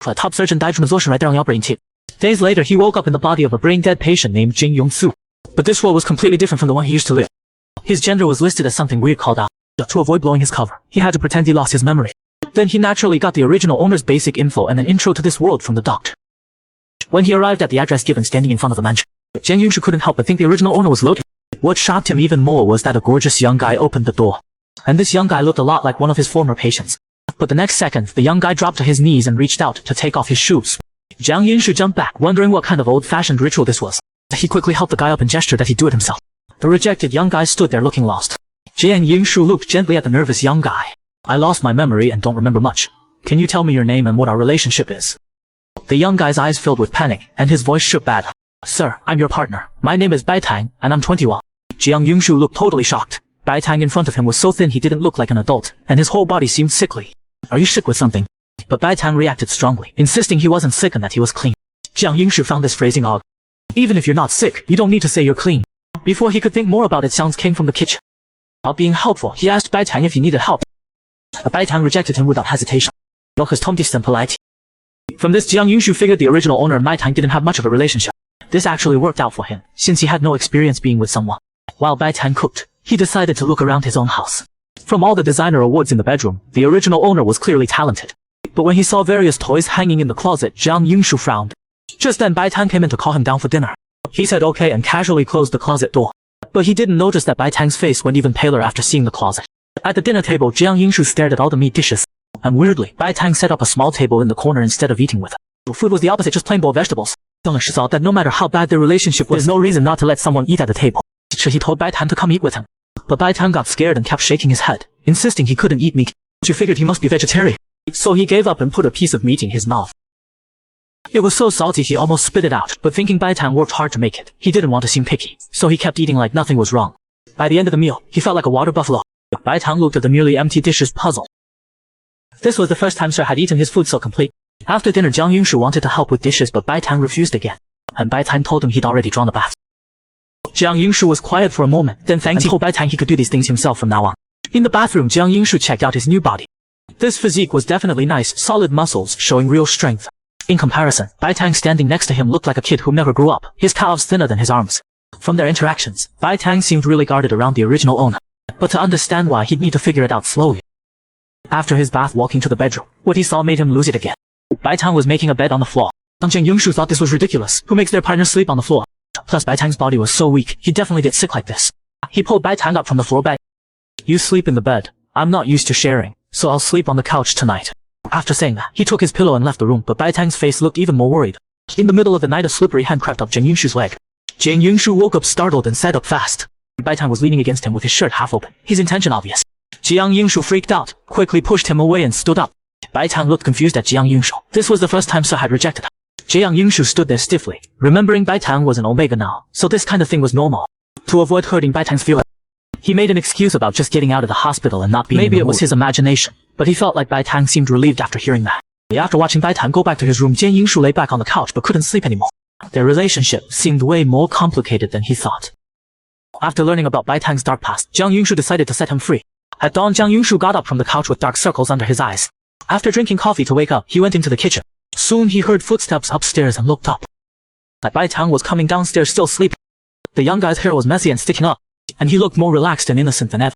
A top surgeon died from exhaustion right there on the operating table. Days later, he woke up in the body of a brain-dead patient named Jin Yong-soo. But this world was completely different from the one he used to live. His gender was listed as something weird called out. To avoid blowing his cover, he had to pretend he lost his memory. Then he naturally got the original owner's basic info and an intro to this world from the doctor. When he arrived at the address given standing in front of the mansion, Jin Yong-soo couldn't help but think the original owner was loaded. What shocked him even more was that a gorgeous young guy opened the door. And this young guy looked a lot like one of his former patients. But the next second, the young guy dropped to his knees and reached out to take off his shoes. Jiang Yinshu jumped back, wondering what kind of old-fashioned ritual this was. He quickly helped the guy up and gestured that he'd do it himself. The rejected young guy stood there looking lost. Jiang Yinshu looked gently at the nervous young guy. I lost my memory and don't remember much. Can you tell me your name and what our relationship is? The young guy's eyes filled with panic, and his voice shook bad. Sir, I'm your partner. My name is Bai Tang, and I'm 21. Jiang Yinshu looked totally shocked. Bai Tang in front of him was so thin he didn't look like an adult, and his whole body seemed sickly. Are you sick with something? But Bai Tang reacted strongly, insisting he wasn't sick and that he was clean. Jiang Yinshu found this phrasing odd. Even if you're not sick, you don't need to say you're clean. Before he could think more about it, sounds came from the kitchen. While being helpful, he asked Bai Tang if he needed help. But Bai Tang rejected him without hesitation. Because Tom distant polite. From this, Jiang Yinshu figured the original owner and Bai Tang didn't have much of a relationship. This actually worked out for him, since he had no experience being with someone. While Bai Tang cooked, he decided to look around his own house. From all the designer awards in the bedroom, the original owner was clearly talented. But when he saw various toys hanging in the closet, Jiang Yinshu frowned. Just then Bai Tang came in to call him down for dinner. He said okay and casually closed the closet door. But he didn't notice that Bai Tang's face went even paler after seeing the closet. At the dinner table, Jiang Yinshu stared at all the meat dishes. And weirdly, Bai Tang set up a small table in the corner instead of eating with it. The food was the opposite, just plain boiled vegetables. Jiang Yinshu thought that no matter how bad their relationship was, there's no reason not to let someone eat at the table. So he told Bai Tang to come eat with him. But Bai Tang got scared and kept shaking his head, insisting he couldn't eat meat. She figured he must be vegetarian. So he gave up and put a piece of meat in his mouth. It was so salty he almost spit it out, but thinking Bai Tang worked hard to make it, he didn't want to seem picky, so he kept eating like nothing was wrong. By the end of the meal, he felt like a water buffalo. Bai Tang looked at the nearly empty dishes puzzled. This was the first time Sir had eaten his food so complete. After dinner, Jiang Yinshu wanted to help with dishes, but Bai Tang refused again. And Bai Tang told him he'd already drawn the bath. Jiang Yinshu was quiet for a moment, then thanked and told Bai Tang he could do these things himself from now on. In the bathroom, Jiang Yinshu checked out his new body. This physique was definitely nice, solid muscles, showing real strength. In comparison, Bai Tang standing next to him looked like a kid who never grew up, his calves thinner than his arms. From their interactions, Bai Tang seemed really guarded around the original owner. But to understand why, he'd need to figure it out slowly. After his bath, walking to the bedroom, what he saw made him lose it again. Bai Tang was making a bed on the floor. Jiang Yinshu thought this was ridiculous. Who makes their partner sleep on the floor? Plus Bai Tang's body was so weak, he definitely get sick like this. He pulled Bai Tang up from the floor bed. You sleep in the bed. I'm not used to sharing, so I'll sleep on the couch tonight. After saying that, he took his pillow and left the room, but Bai Tang's face looked even more worried. In the middle of the night, a slippery hand crept up Jiang Yinshu's leg. Jiang Yinshu woke up startled and sat up fast. Bai Tang was leaning against him with his shirt half open, his intention obvious. Jiang Yinshu freaked out, quickly pushed him away and stood up. Bai Tang looked confused at Jiang Yinshu. This was the first time Sir had rejected her. Jiang Yinshu stood there stiffly, remembering Bai Tang was an Omega now, so this kind of thing was normal. To avoid hurting Bai Tang's feelings, he made an excuse about just getting out of the hospital and not being Maybe it was his imagination, but he felt like Bai Tang seemed relieved after hearing that. After watching Bai Tang go back to his room, Jiang Yinshu lay back on the couch but couldn't sleep anymore. Their relationship seemed way more complicated than he thought. After learning about Bai Tang's dark past, Jiang Yinshu decided to set him free. At dawn, Jiang Yinshu got up from the couch with dark circles under his eyes. After drinking coffee to wake up, he went into the kitchen. Soon he heard footsteps upstairs and looked up. Bai Tang was coming downstairs still sleeping. The young guy's hair was messy and sticking up, and he looked more relaxed and innocent than ever.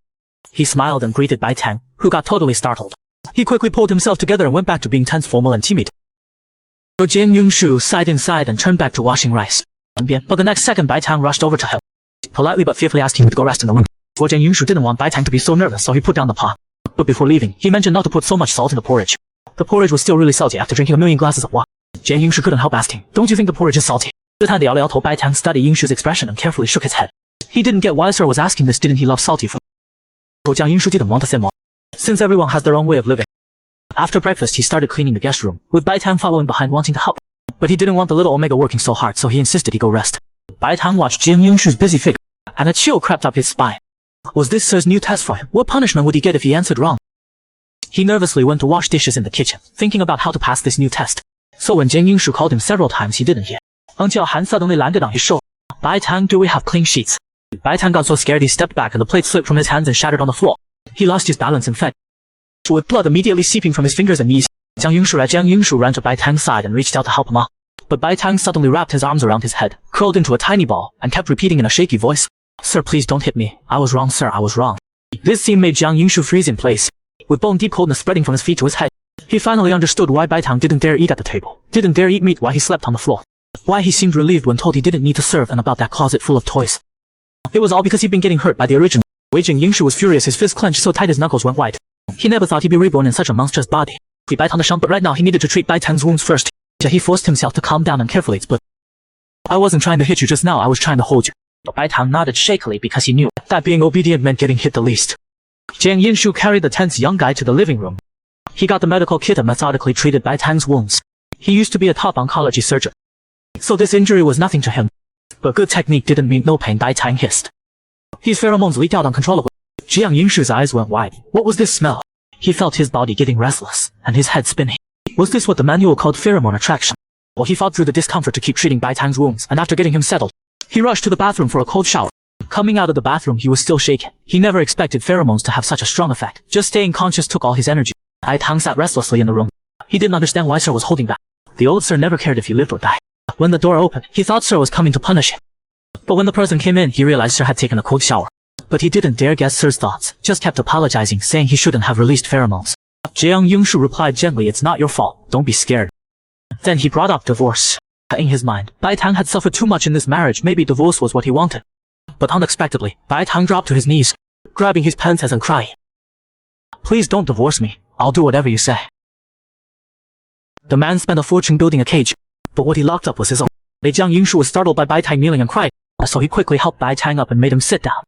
He smiled and greeted Bai Tang, who got totally startled. He quickly pulled himself together and went back to being tense, formal and timid. So Jiang Yinshu sighed inside and turned back to washing rice. But the next second Bai Tang rushed over to him, politely but fearfully asked him to go rest in the room. Jiang Yinshu didn't want Bai Tang to be so nervous, so he put down the pot. But before leaving, he mentioned not to put so much salt in the porridge. The porridge was still really salty after drinking a million glasses of water. Jiang Yinshu couldn't help asking, don't you think the porridge is salty? Bai Tang studied Yinshu's expression and carefully shook his head. He didn't get why Sir was asking this. Didn't he love salty food? So Jiang Yinshu didn't want to say more, since everyone has their own way of living. After breakfast, he started cleaning the guest room, with Bai Tang following behind wanting to help. But he didn't want the little Omega working so hard, so he insisted he go rest. Bai Tang watched Jiang Yinshu's busy figure, and a chill crept up his spine. Was this Sir's new test for him? What punishment would he get if he answered wrong? He nervously went to wash dishes in the kitchen, thinking about how to pass this new test. So when Jiang Yinshu called him several times, he didn't hear. Until Han suddenly landed on his shoulder. Bai Tang, do we have clean sheets? Bai Tang got so scared he stepped back and the plate slipped from his hands and shattered on the floor. He lost his balance and fell, with blood immediately seeping from his fingers and knees. Jiang Yingshu ran to Bai Tang's side and reached out to help him up. But Bai Tang suddenly wrapped his arms around his head, curled into a tiny ball, and kept repeating in a shaky voice, "Sir, please don't hit me. I was wrong, sir, I was wrong." This scene made Jiang Yingshu freeze in place, with bone-deep coldness spreading from his feet to his head. He finally understood why Bai Tang didn't dare eat at the table, didn't dare eat meat while he slept on the floor, why he seemed relieved when told he didn't need to serve, and about that closet full of toys. It was all because he'd been getting hurt by the original. Jiang Yingshu was furious, his fist clenched so tight his knuckles went white. He never thought he'd be reborn in such a monstrous body. But right now he needed to treat Bai Tang's wounds first. He forced himself to calm down and carefully explain, "I wasn't trying to hit you just now, I was trying to hold you." Bai Tang nodded shakily because he knew that being obedient meant getting hit the least. Jiang Yingshu carried the tense young guy to the living room. He got the medical kit and methodically treated Bai Tang's wounds. He used to be a top oncology surgeon, so this injury was nothing to him. But good technique didn't mean no pain, Bai Tang hissed. His pheromones leaked out uncontrollably. Jiang Yingshu's eyes went wide. What was this smell? He felt his body getting restless, and his head spinning. Was this what the manual called pheromone attraction? Well, he fought through the discomfort to keep treating Bai Tang's wounds, and after getting him settled, he rushed to the bathroom for a cold shower. Coming out of the bathroom, he was still shaken. He never expected pheromones to have such a strong effect. Just staying conscious took all his energy. Bai Tang sat restlessly in the room. He didn't understand why Sir was holding back. The old Sir never cared if he lived or died. When the door opened, he thought Sir was coming to punish him. But when the person came in, he realized Sir had taken a cold shower. But he didn't dare guess Sir's thoughts, just kept apologizing, saying he shouldn't have released pheromones. Jiang Yingshu replied gently, "It's not your fault, don't be scared." Then he brought up divorce. In his mind, Bai Tang had suffered too much in this marriage, maybe divorce was what he wanted. But unexpectedly, Bai Tang dropped to his knees, grabbing his pants and crying, "Please don't divorce me, I'll do whatever you say." The man spent a fortune building a cage, but what he locked up was his own. Jiang Yingshu was startled by Bai Tang kneeling and crying, so he quickly helped Bai Tang up and made him sit down.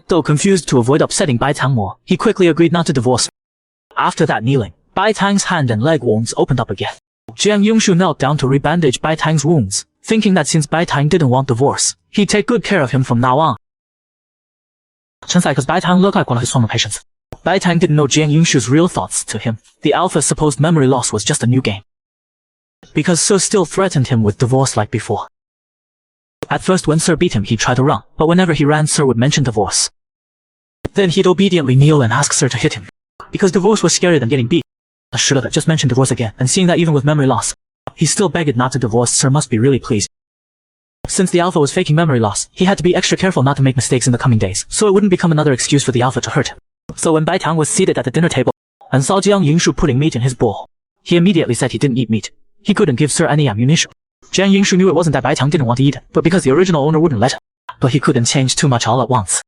Though confused to avoid upsetting Bai Tang more, he quickly agreed not to divorce. After that kneeling, Bai Tang's hand and leg wounds opened up again. Jiang Yingshu knelt down to rebandage Bai Tang's wounds, thinking that since Bai Tang didn't want divorce, he'd take good care of him from now on. Because Bai Tang looked like one of his former patients. Bai Tang didn't know Jiang Yingshu's real thoughts to him. The Alpha's supposed memory loss was just a new game. Because Sir still threatened him with divorce like before. At first when Sir beat him, he'd try to run, but whenever he ran, Sir would mention divorce. Then he'd obediently kneel and ask Sir to hit him. Because divorce was scarier than getting beat. I should have just mentioned divorce again, and seeing that even with memory loss, he still begged not to divorce. Sir must be really pleased. Since the Alpha was faking memory loss, he had to be extra careful not to make mistakes in the coming days, so it wouldn't become another excuse for the Alpha to hurt him. So when Bai Tang was seated at the dinner table, and saw Jiang Yingshu putting meat in his bowl, he immediately said he didn't eat meat. He couldn't give Sir any ammunition. Jiang Yingshu knew it wasn't that Bai Tang didn't want to eat it, but because the original owner wouldn't let him. But he couldn't change too much all at once,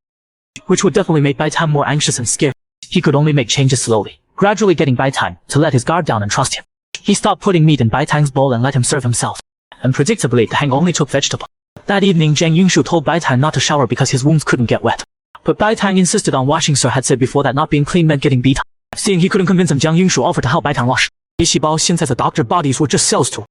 which would definitely make Bai Tang more anxious and scared. He could only make changes slowly, gradually getting Bai Tang to let his guard down and trust him. He stopped putting meat in Bai Tang's bowl and let him serve himself. And predictably, Tang only took vegetable. That evening, Jiang Yingshu told Bai Tang not to shower because his wounds couldn't get wet. But Bai Tang insisted on washing. Sir had said before that not being clean meant getting beat. Seeing he couldn't convince him, Jiang Yingshu offered to help Bai Tang wash. The doctor bodies were just cells too.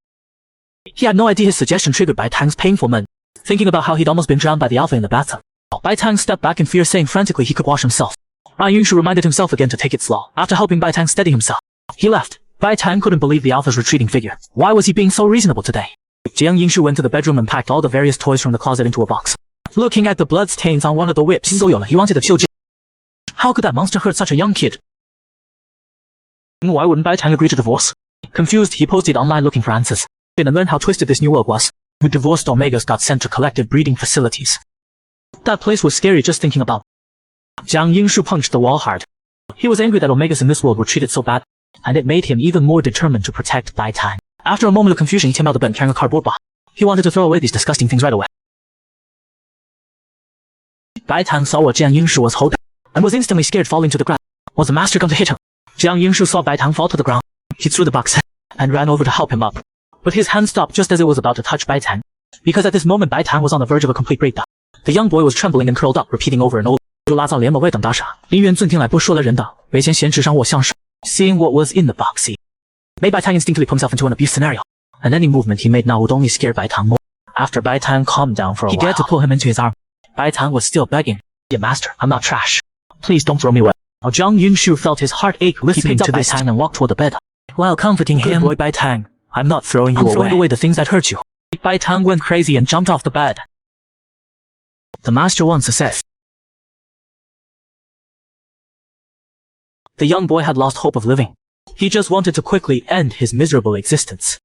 He had no idea his suggestion triggered Bai Tang's painful moment, thinking about how he'd almost been drowned by the Alpha in the bathtub. Bai Tang stepped back in fear, saying frantically he could wash himself. Jiang Yingshu reminded himself again to take it slow. After helping Bai Tang steady himself, he left. Bai Tang couldn't believe the Alpha's retreating figure. Why was he being so reasonable today? Jiang Yingshu went to the bedroom and packed all the various toys from the closet into a box. Looking at the blood stains on one of the whips, he wanted to kill Jiang. How could that monster hurt such a young kid? Why wouldn't Bai Tang agree to divorce? Confused, he posted online looking for answers, and learned how twisted this new world was. With divorced Omegas got sent to collective breeding facilities. That place was scary just thinking about. Jiang Yingshu punched the wall hard. He was angry that Omegas in this world were treated so bad, and it made him even more determined to protect Bai Tang. After a moment of confusion, he came out of the bed carrying a cardboard box. He wanted to throw away these disgusting things right away. Bai Tang saw what Jiang Yingshu was holding, and was instantly scared, falling to the ground. Was the master going to hit him? Jiang Yingshu saw Bai Tang fall to the ground. He threw the box and ran over to help him up. But his hand stopped just as it was about to touch Bai Tang, because at this moment Bai Tang was on the verge of a complete breakdown. The young boy was trembling and curled up, repeating over and over. Seeing what was in the box, he made Bai Tang instinctively put himself into an abuse scenario, and any movement he made now would only scare Bai Tang more. After Bai Tang calmed down for a while, he dared to pull him into his arm. Bai Tang was still begging, "Yeah, master, I'm not trash. Please don't throw me away." Jiang Yingshu felt his heart ache listening to Bai Tang and walked toward the bed. While comforting him, "Good boy, Bai Tang, I'm not throwing you away. I'm throwing away the things that hurt you." Bai Tang went crazy and jumped off the bed. The master once said. The young boy had lost hope of living. He just wanted to quickly end his miserable existence.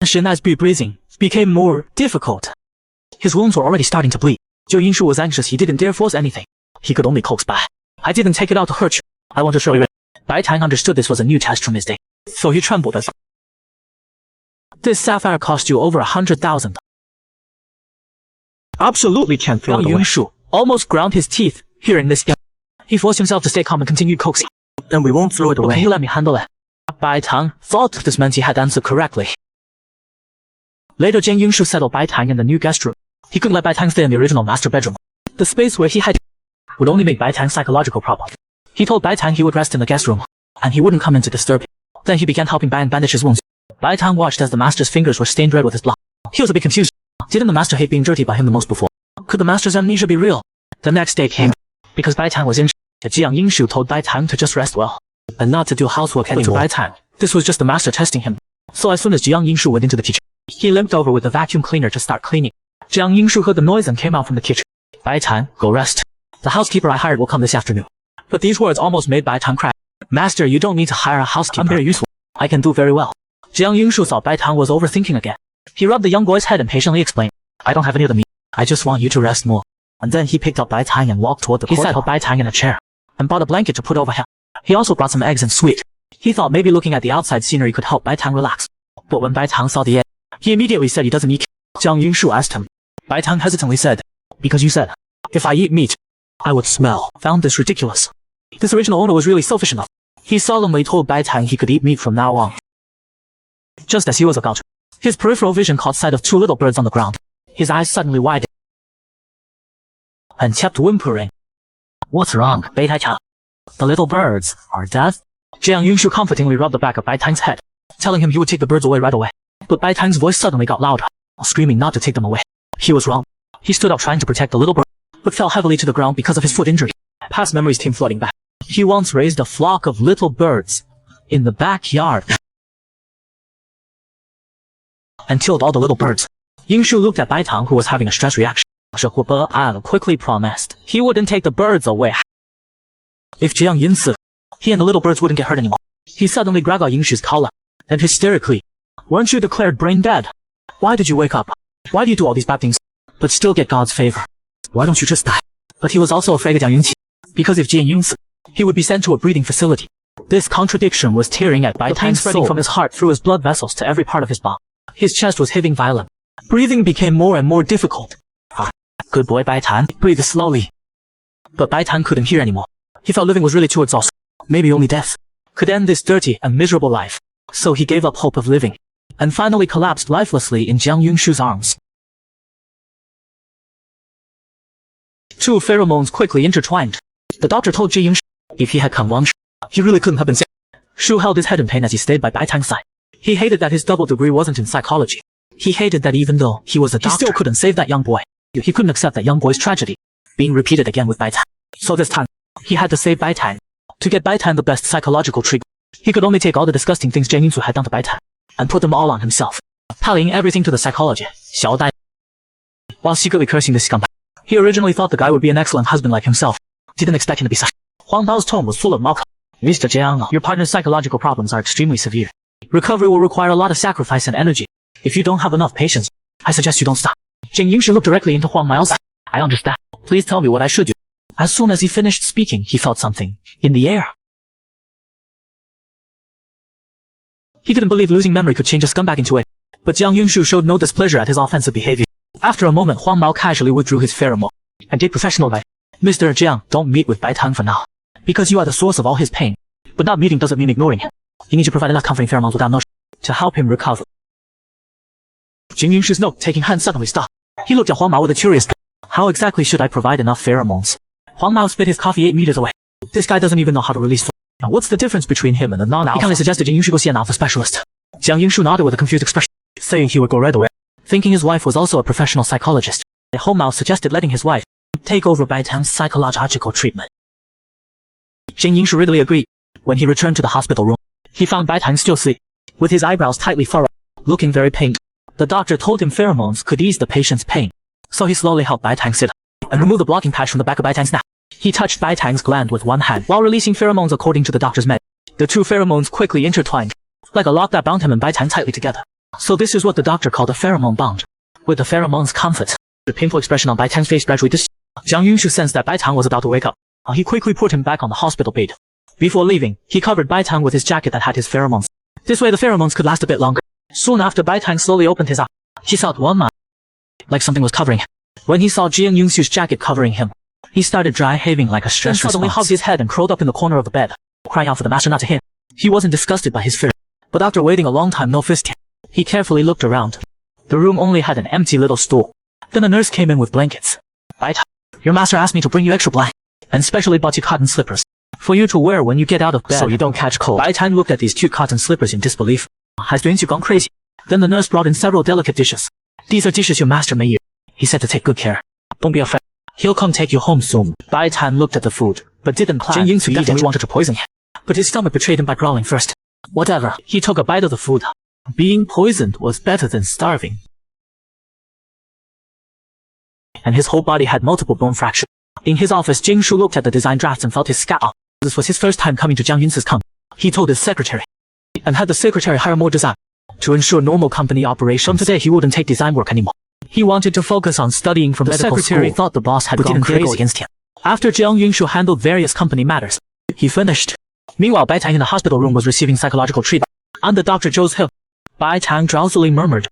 As breathing became more difficult. His wounds were already starting to bleed. Jiang Yinshu was anxious. He didn't dare force anything. He could only coax by. I didn't take it out to hurt you. I want to show you it. Bai Tang understood this was a new test from his day, so he trembled as. This sapphire cost you over 100,000. Absolutely can't throw it away. Jiang Yinshu almost ground his teeth hearing this. He forced himself to stay calm and continued coaxing. Then we won't throw it away. Can you let me handle it? Bai Tang thought this meant he had answered correctly. Later, Jiang Yinshu settled Bai Tang in the new guest room. He couldn't let Bai Tang stay in the original master bedroom. The space where he had would only make Bai Tang's psychological problem. He told Bai Tang he would rest in the guest room, and he wouldn't come in to disturb him. Then he began helping Bai bandage his wounds. Bai Tang watched as the master's fingers were stained red with his blood. He was a bit confused. Didn't the master hate being dirty by him the most before? Could the master's amnesia be real? The next day came. Because Bai Tang was injured, Jiang Yinshu told Bai Tang to just rest well, and not to do housework anymore. To Bai Tang, this was just the master testing him. So as soon as Jiang Yinshu went into the kitchen, he limped over with the vacuum cleaner to start cleaning. Jiang Yinshu heard the noise and came out from the kitchen. Bai Tang, go rest. The housekeeper I hired will come this afternoon. But these words almost made Bai Tang cry. Master, you don't need to hire a housekeeper. I'm very useful. I can do very well. Jiang Yinshu thought Bai Tang was overthinking again. He rubbed the young boy's head and patiently explained, I don't have any of the meat. I just want you to rest more. And then he picked up Bai Tang and walked toward the courtyard. He sat Bai Tang in a chair and bought a blanket to put over him. He also brought some eggs and sweet. He thought maybe looking at the outside scenery could help Bai Tang relax. But when Bai Tang saw the egg, he immediately said he doesn't eat. Jiang Yinshu asked him. Bai Tang hesitantly said, because you said, if I eat meat, I would smell. Found this ridiculous. This original owner was really selfish enough. He solemnly told Bai Tang he could eat meat from now on. Just as he was about to, his peripheral vision caught sight of two little birds on the ground. His eyes suddenly widened and kept whimpering. What's wrong, Bai Tang? The little birds are dead? Jiang Yinshu comfortingly rubbed the back of Bai Tang's head, telling him he would take the birds away right away. But Bai Tang's voice suddenly got louder, screaming not to take them away. He was wrong. He stood up trying to protect the little bird, but fell heavily to the ground because of his foot injury. Past memories came flooding back. He once raised a flock of little birds in the backyard and killed all the little birds. Yinshu looked at Bai Tang, who was having a stress reaction. And quickly promised he wouldn't take the birds away. If Jiang insisted, he and the little birds wouldn't get hurt anymore. He suddenly grabbed Yinshu's collar and hysterically, weren't you declared brain dead? Why did you wake up? Why do you do all these bad things, but still get God's favor? Why don't you just die? But he was also afraid of Jiang Yunqi, because if Jiang Yunqi, he would be sent to a breathing facility. This contradiction was tearing at Bai Tang, spreading from his heart through his blood vessels to every part of his body. His chest was heaving violently. Breathing became more and more difficult. Good boy Bai Tang, breathe slowly. But Bai Tang couldn't hear anymore. He felt living was really too exhausting. Maybe only death could end this dirty and miserable life. So he gave up hope of living, and finally collapsed lifelessly in Jiang Yunshu's arms. Two pheromones quickly intertwined. The doctor told Jiang Yinshu if he had come once, he really couldn't have been sick. Shu held his head in pain as he stayed by Bai Tang's side. He hated that his double degree wasn't in psychology. He hated that even though he was a doctor, he still couldn't save that young boy. He couldn't accept that young boy's tragedy being repeated again with Bai Tang. So this time, he had to save Bai Tang. To get Bai Tang the best psychological treatment, he could only take all the disgusting things Jiang Yunsu had done to Bai Tang and put them all on himself, tallying everything to the psychologist, Xiao Dai. While secretly cursing this scumbag, he originally thought the guy would be an excellent husband like himself. Didn't expect him to be such. Huang Bao's tone was full of mockery. Mr. Jiang, your partner's psychological problems are extremely severe. Recovery will require a lot of sacrifice and energy. If you don't have enough patience, I suggest you don't stop. Jiang Yinshu looked directly into Huang Bao's eyes. I understand. Please tell me what I should do. As soon as he finished speaking, he felt something in the air. He didn't believe losing memory could change a scumbag into it. But Jiang Yinshu showed no displeasure at his offensive behavior. After a moment, Huang Bao casually withdrew his pheromone and did professional advice. Mr. Jiang, don't meet with Bai Tang for now, because you are the source of all his pain. But not meeting doesn't mean ignoring him. You need to provide enough comforting pheromones without notion to help him recover. Jiang Yinshu's note-taking hand suddenly stopped. He looked at Huang Mao with a curious look. How exactly should I provide enough pheromones? Huang Mao spit his coffee 8 meters away. This guy doesn't even know how to release flow. Now what's the difference between him and a non-alpha? He kindly suggested Jiang Yinshu go see an alpha specialist. Jiang Yinshu nodded with a confused expression, saying he would go right away. Thinking his wife was also a professional psychologist, Huang Mao suggested letting his wife take over Bai Tang's psychological treatment. Jiang Yinshu readily agreed. When he returned to the hospital room, he found Bai Tang still asleep, with his eyebrows tightly furrowed, looking very pained. The doctor told him pheromones could ease the patient's pain, so he slowly helped Bai Tang sit up and remove the blocking patch from the back of Bai Tang's neck. He touched Bai Tang's gland with one hand while releasing pheromones according to the doctor's med. The two pheromones quickly intertwined, like a lock that bound him and Bai Tang tightly together. So this is what the doctor called a pheromone bond. With the pheromones comfort, the painful expression on Bai Tang's face gradually disappeared. Jiang Yunshu sensed that Bai Tang was about to wake up. He quickly put him back on the hospital bed. Before leaving, he covered Bai Tang with his jacket that had his pheromones. This way the pheromones could last a bit longer. Soon after, Bai Tang slowly opened his eyes. He felt one eye, like something was covering him. When he saw Jiang Yunshu's jacket covering him, he started dry heaving like a stress response. Suddenly hugged his head and curled up in the corner of the bed, crying out for the master not to hit. He wasn't disgusted by his fear, but after waiting a long time no fist hit, he carefully looked around. The room only had an empty little stool. Then a nurse came in with blankets. Bai Tang, your master asked me to bring you extra blanket, and specially bought you cotton slippers for you to wear when you get out of bed so you don't catch cold. Bai Tang looked at these cute cotton slippers in disbelief. Has Yunshu gone crazy? Then the nurse brought in several delicate dishes. These are dishes your master made you. He said to take good care. Don't be afraid. He'll come take you home soon. Bai Tang looked at the food, but didn't plan to eat. Definitely wanted to poison him, but his stomach betrayed him by growling first. Whatever. He took a bite of the food. Being poisoned was better than starving. And his whole body had multiple bone fractures. In his office, Jing Shu looked at the design drafts and felt his scalp. This was his first time coming to Jiang Yunsu's company. He told his secretary, and had the secretary hire more design to ensure normal company operations. From today, he wouldn't take design work anymore. He wanted to focus on studying from medical school. The secretary thought the boss had gone crazy against him. After Jiang Yunshu handled various company matters, he finished. Meanwhile, Bai Tang in the hospital room was receiving psychological treatment. Under Dr. Zhou's help, Bai Tang drowsily murmured,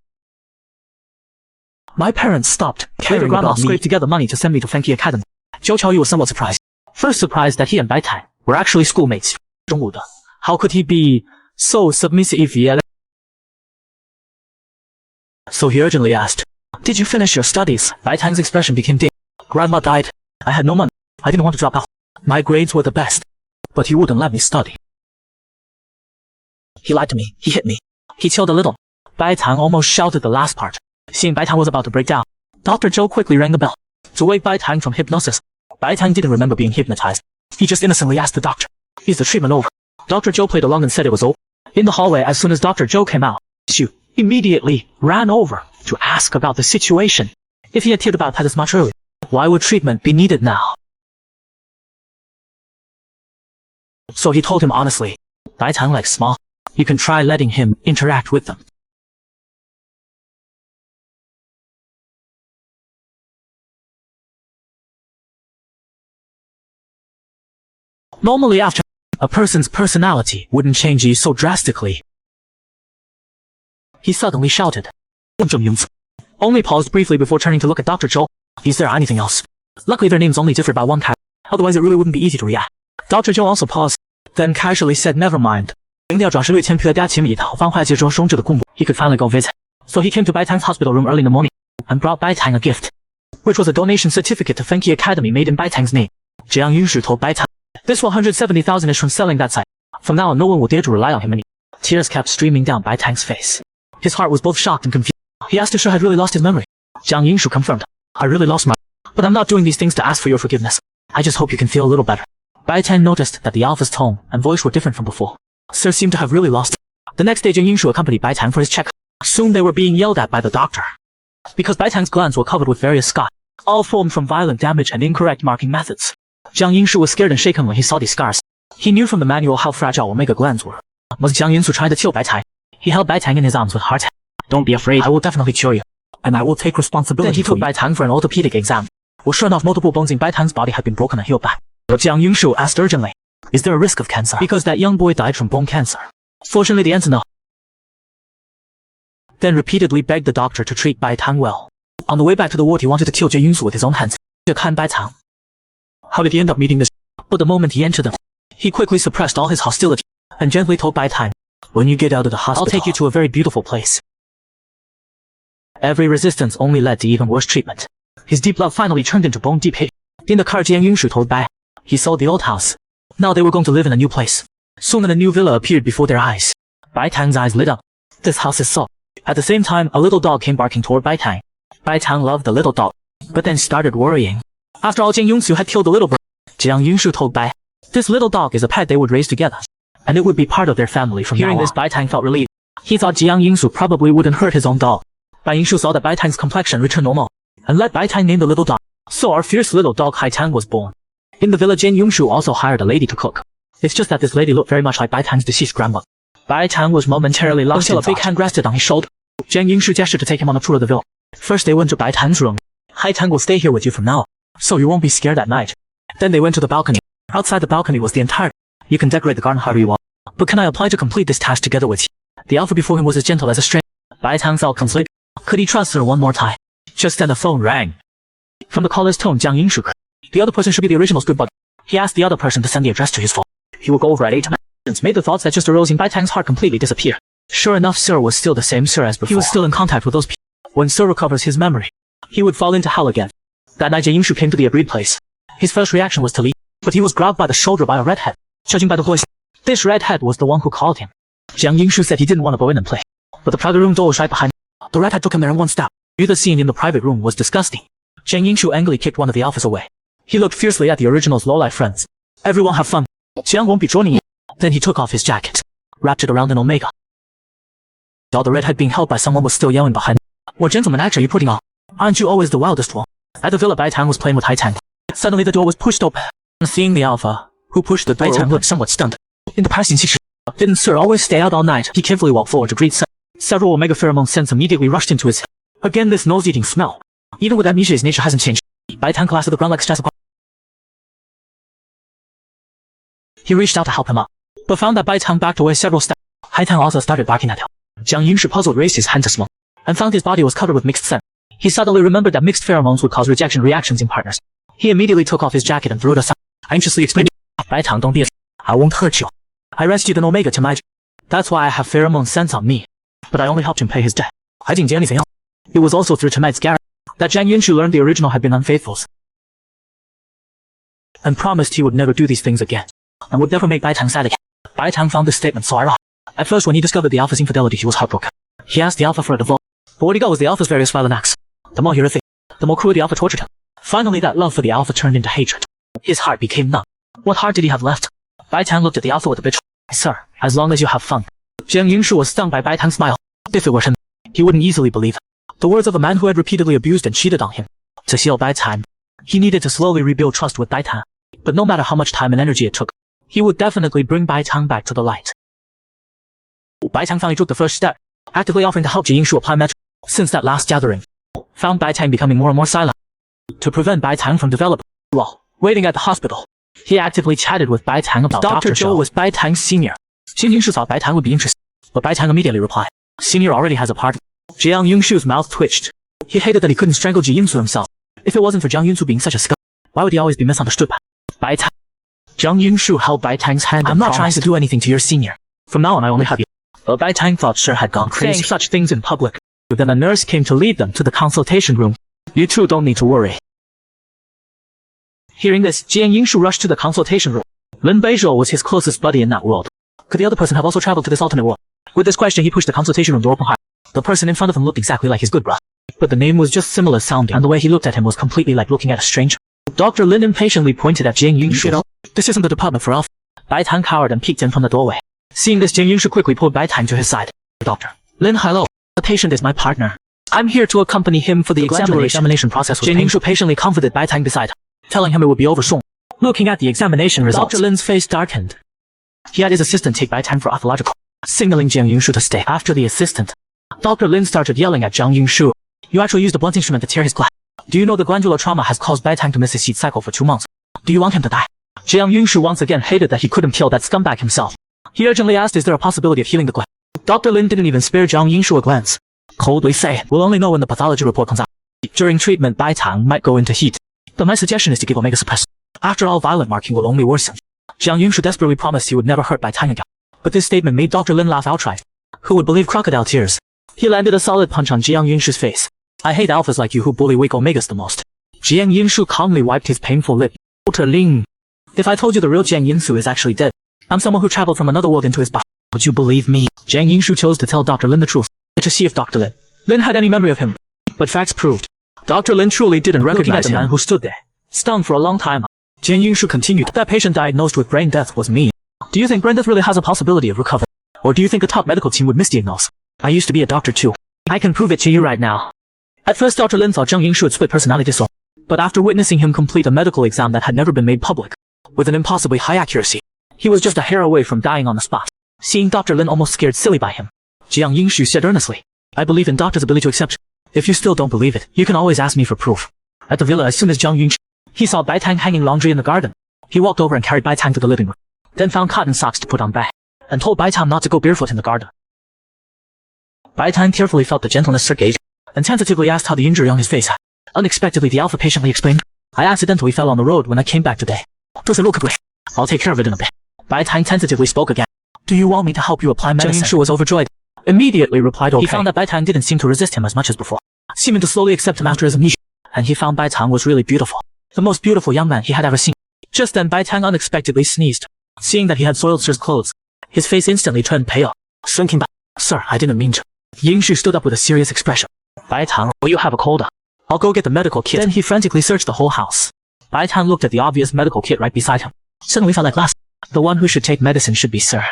my parents stopped caring about me. Scraped together money to send me to Fenki Academy. Zhou Qiaoyu was somewhat surprised. First surprised that he and Bai Tang were actually schoolmates. How could he be so submissive yet? So he urgently asked, did you finish your studies? Bai Tang's expression became dim. Grandma died. I had no money. I didn't want to drop out. My grades were the best, but he wouldn't let me study. He lied to me. He hit me. He chilled a little. Bai Tang almost shouted the last part. Seeing Bai Tang was about to break down, Dr. Zhou quickly rang the bell to wake Bai Tang from hypnosis. Bai Tang didn't remember being hypnotized. He just innocently asked the doctor, is the treatment over? Dr. Zhou played along and said it was over. In the hallway, as soon as Dr. Zhou came out, Xu immediately ran over to ask about the situation. If he had heard about that as much earlier, why would treatment be needed now? So he told him honestly, Bai Tang likes small. You can try letting him interact with them. Normally after, a person's personality wouldn't change so drastically. He suddenly shouted, only paused briefly before turning to look at Dr. Zhou. Is there anything else? Luckily their names only differed by one character, otherwise it really wouldn't be easy to react. Dr. Zhou also paused, then casually said never mind. He could finally go visit. So he came to Bai Tang's hospital room early in the morning, and brought Bai Tang a gift, which was a donation certificate to Fenki Academy made in Bai Tang's name. Jiang Yunshu told Bai Tang, this 170,000 is from selling that site. From now on no one will dare to rely on him anymore. Tears kept streaming down Bai Tang's face. His heart was both shocked and confused. He asked if Shu had really lost his memory. Jiang Yunshu confirmed, I really lost my memory, but I'm not doing these things to ask for your forgiveness. I just hope you can feel a little better. Bai Tang noticed that the alpha's tone and voice were different from before. Sir seemed to have really lost it. The next day Jiang Yunshu accompanied Bai Tang for his check. Soon they were being yelled at by the doctor, because Bai Tang's glands were covered with various scars, all formed from violent damage and incorrect marking methods. Jiang Yunshu was scared and shaken when he saw these scars. He knew from the manual how fragile omega glands were. Was Jiang Yunshu trying to kill Bai Tang? He held Bai Tang in his arms with heart. Don't be afraid, I will definitely cure you, and I will take responsibility. Then he took Bai Tang for an orthopedic exam. Sure enough, multiple bones in Bai Tang's body had been broken and healed back. Jiang Yunshu asked urgently, is there a risk of cancer? Because that young boy died from bone cancer. Fortunately the answer no. Then repeatedly begged the doctor to treat Bai Tang well. On the way back to the ward he wanted to kill Jiang Yunshu with his own hands. Bai Tang. How did he end up meeting this? But the moment he entered them, he quickly suppressed all his hostility, and gently told Bai Tang, when you get out of the hospital, I'll take you to a very beautiful place. Every resistance only led to even worse treatment. His deep love finally turned into bone deep hate. In the car Jiang Yunshu told Bai, he sold the old house. Now they were going to live in a new place. Soon a new villa appeared before their eyes. Bai Tang's eyes lit up. This house is sold. At the same time, a little dog came barking toward Bai Tang. Bai Tang loved the little dog, but then started worrying. After all, Jiang Yunshu had killed the little bird. Jiang Yunshu told Bai, this little dog is a pet they would raise together, and it would be part of their family from now on. Hearing this, Bai Tang felt relieved. He thought Jiang Yunshu probably wouldn't hurt his own dog. Bai Yunshu saw that Bai Tang's complexion returned normal, and let Bai Tang name the little dog. So our fierce little dog Hai Tang was born. In the village, Jiang Yunshu also hired a lady to cook. It's just that this lady looked very much like Bai Tang's deceased grandmother. Bai Tang was momentarily lost until a big hand rested on his shoulder. Jiang Yingshu gestured to take him on a tour of the villa. First they went to Bai Tang's room. Hai Tang will stay here with you from now, so you won't be scared at night. Then they went to the balcony. Outside the balcony was the entire. You can decorate the garden however you want. But can I apply to complete this task together with you? The alpha before him was as gentle as a stranger. Bai Tang felt conflicted. Could he trust her one more time? Just then the phone rang. From the caller's tone, Jiang Yingshu could. The other person should be the original's good buddy. He asked the other person to send the address to his phone. He would go over at 8 and made the thoughts that just arose in Bai Tang's heart completely disappear. Sure enough, Sir was still the same Sir as before. He was still in contact with those people. When Sir recovers his memory, he would fall into hell again. That night Jiang Yingshu came to the agreed place. His first reaction was to leave, but he was grabbed by the shoulder by a redhead. Judging by the voice, this redhead was the one who called him. Jiang Yingshu said he didn't want to go in and play, but the private room door was right behind him. The redhead took him there in one step. The scene in the private room was disgusting. Jiang Yingshu angrily kicked one of the alphas away. He looked fiercely at the original's low-life friends. Everyone have fun. Jiang won't be joining you. Then he took off his jacket, wrapped it around an omega. While the redhead being held by someone was still yelling behind. What gentleman act are you putting on? Aren't you always the wildest one? At the villa, Bai Tang was playing with Hai Tang. Suddenly the door was pushed open. Seeing the alpha, who pushed the door, Bai Tang looked somewhat stunned. In the past scene, didn't Sir always stay out all night? He carefully walked forward to greet Sir. Several omega pheromone scents immediately rushed into his head. Again this nose-eating smell. Even with amnesia, his nature hasn't changed. Bai Tang collapsed to the ground like stress. He reached out to help him up, but found that Bai Tang backed away several steps. Hai Tang also started barking at him. Jiang Yingshu puzzled raised his hand to smell, and found his body was covered with mixed scent. He suddenly remembered that mixed pheromones would cause rejection reactions in partners. He immediately took off his jacket and threw it aside. I anxiously explained, Bai Tang, don't be afraid. I won't hurt you. I rescued an omega to my. That's why I have pheromone scents on me. But I only helped him pay his debt. I didn't do anything else. It was also through Tonight's guarantee that Jiang Yingshu learned the original had been unfaithful, and promised he would never do these things again, and would never make Bai Tang sad again. Bai Tang found this statement so ironic. At first, when he discovered the alpha's infidelity, he was heartbroken. He asked the alpha for a divorce, but what he got was the alpha's various violent acts. The more he reflected, the more cruel the alpha tortured him. Finally, that love for the alpha turned into hatred. His heart became numb. What heart did he have left? Bai Tang looked at the alpha with a bitch. Sir, as long as you have fun. Jiang Yingshu was stung by Bai Tang's smile. If it were him, he wouldn't easily believe the words of a man who had repeatedly abused and cheated on him. To heal Bai Tang, he needed to slowly rebuild trust with Bai Tang. But no matter how much time and energy it took, he would definitely bring Bai Tang back to the light. Bai Tang finally took the first step, actively offering to help Jiang Yingshu apply magic. Since that last gathering, found Bai Tang becoming more and more silent. To prevent Bai Tang from developing, while waiting at the hospital, he actively chatted with Bai Tang about Dr. Zhou was Bai Tang's senior. Jiang Yingshu thought Bai Tang would be interested, but Bai Tang immediately replied, Senior already has a partner. Jiang Yingshu's mouth twitched. He hated that he couldn't strangle Jiang Yingshu himself. If it wasn't for Jiang Yingshu being such a scum, why would he always be misunderstood by Bai Tang? Jiang Yingshu held Bai Tang's hand. I'm not trying to do anything to your senior. From now on I only have you. But Bai Tang thought Sir had gone crazy saying such things in public. Then a nurse came to lead them to the consultation room. You two don't need to worry. Hearing this, Jiang Yingshu rushed to the consultation room. Lin Beizhou was his closest buddy in that world. Could the other person have also traveled to this alternate world? With this question, he pushed the consultation room door open hard. The person in front of him looked exactly like his good brother, but the name was just similar sounding, and the way he looked at him was completely like looking at a stranger. Dr. Lin impatiently pointed at Jiang Yingshu. This isn't the department for alpha. Bai Tang cowered and peeked in from the doorway. Seeing this, Jiang Yingshu quickly pulled Bai Tang to his side. Dr. Lin, hello. The patient is my partner. I'm here to accompany him for the examination process. Jiang Yingshu patiently comforted Bai Tang beside him, telling him it would be over soon. Looking at the examination results, Dr. Lin's face darkened. He had his assistant take Bai Tang for pathological, signaling Jiang Yingshu to stay. After the assistant, Dr. Lin started yelling at Jiang Yingshu. You actually used a blunt instrument to tear his glass. Do you know the glandular trauma has caused Bai Tang to miss his seed cycle for 2 months? Do you want him to die? Jiang Yingshu once again hated that he couldn't kill that scumbag himself. He urgently asked, is there a possibility of healing the gland? Dr. Lin didn't even spare Jiang Yingshu a glance. Coldly say, we'll only know when the pathology report comes out. During treatment, Bai Tang might go into heat. But my suggestion is to give omega suppressor. After all, violent marking will only worsen. Jiang Yingshu desperately promised he would never hurt Bai Tang again. But this statement made Dr. Lin laugh outright. Who would believe crocodile tears? He landed a solid punch on Jiang Yingshu's face. I hate alphas like you who bully weak omegas the most. Jiang Yingshu calmly wiped his painful lip. Dr. Lin, if I told you the real Jiang Yingshu is actually dead, I'm someone who traveled from another world into his body, would you believe me? Jiang Yingshu chose to tell Dr. Lin the truth, to see if Dr. Lin had any memory of him. But facts proved, Dr. Lin truly didn't recognize the man who stood there, stunned for a long time. Jiang Yingshu continued, that patient diagnosed with brain death was me. Do you think brain death really has a possibility of recovery? Or do you think a top medical team would misdiagnose? I used to be a doctor too. I can prove it to you right now. At first, Dr. Lin thought Jiang Yingshu had split personality disorder. But after witnessing him complete a medical exam that had never been made public, with an impossibly high accuracy, He was just a hair away from dying on the spot. Seeing Dr. Lin almost scared silly by him, Jiang Yingshu said earnestly, I believe in doctor's ability to accept. If you still don't believe it, you can always ask me for proof. At the villa, as soon as Jiang Yingshu, he saw Bai Tang hanging laundry in the garden. He walked over and carried Bai Tang to the living room, then found cotton socks to put on Bai, and told Bai Tang not to go barefoot in the garden. Bai Tang carefully felt the gentleness Sir gave, and tentatively asked how the injury on his face had. Unexpectedly, the alpha patiently explained, I accidentally fell on the road when I came back today. I'll take care of it in a bit. Bai Tang tentatively spoke again. Do you want me to help you apply medicine? Jiang Yingshu was overjoyed. Immediately replied okay. He found that Bai Tang didn't seem to resist him as much as before, seeming to slowly accept him after his amnesia, and he found Bai Tang was really beautiful. The most beautiful young man he had ever seen. Just then Bai Tang unexpectedly sneezed. Seeing that he had soiled Sir's clothes, his face instantly turned pale, shrinking back. Sir, I didn't mean to. Yingshu stood up with a serious expression. Bai Tang, will you have a cold? I'll go get the medical kit. Then he frantically searched the whole house. Bai Tang looked at the obvious medical kit right beside him. Suddenly felt like last. The one who should take medicine should be Sir.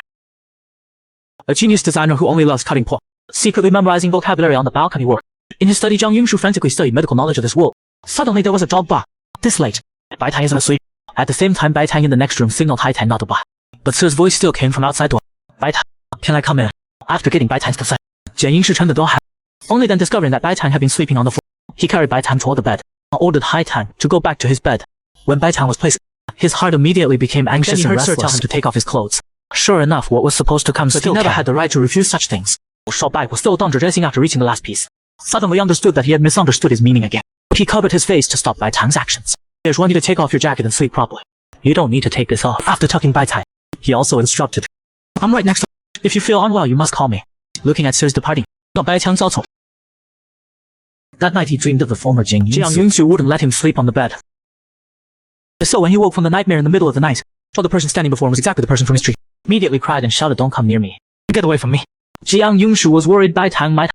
A genius designer who only loves cutting pork, secretly memorizing vocabulary on the balcony work. In his study, Jiang Yingshu frantically studied medical knowledge of this world. Suddenly there was a job bar. This late. Bai Tang isn't asleep. At the same time, Bai Tang in the next room signaled Hai Tang not to bar. But Sir's voice still came from outside door. Bai Tang, can I come in? After getting Bai Tang's consent, Jiang Yingshu turned the door handle. Only then discovering that Bai Tang had been sleeping on the floor, he carried Bai Tang toward the bed, and ordered Hai Tang to go back to his bed. When Bai Tang was placed, his heart immediately became anxious and restless. Sir tell him to take off his clothes. Sure enough, what was supposed to come but still he never had the right to refuse such things. Shao Bai was still done dressing after reaching the last piece. Suddenly understood that he had misunderstood his meaning again. He covered his face to stop Bai Tang's actions. There's one need to take off your jacket and sleep properly. You don't need to take this off. After tucking Bai Tang, he also instructed, I'm right next to you. If you feel unwell, you must call me. Looking at Sir's departing, Bai Tang zao cong. That night he dreamed of the former Jiang Yingshu wouldn't let him sleep on the bed. So when he woke from the nightmare in the middle of the night, saw the person standing before him was exactly the person from his dream. Immediately cried and shouted, don't come near me. Get away from me. Jiang Yingshu was worried Bai Tang might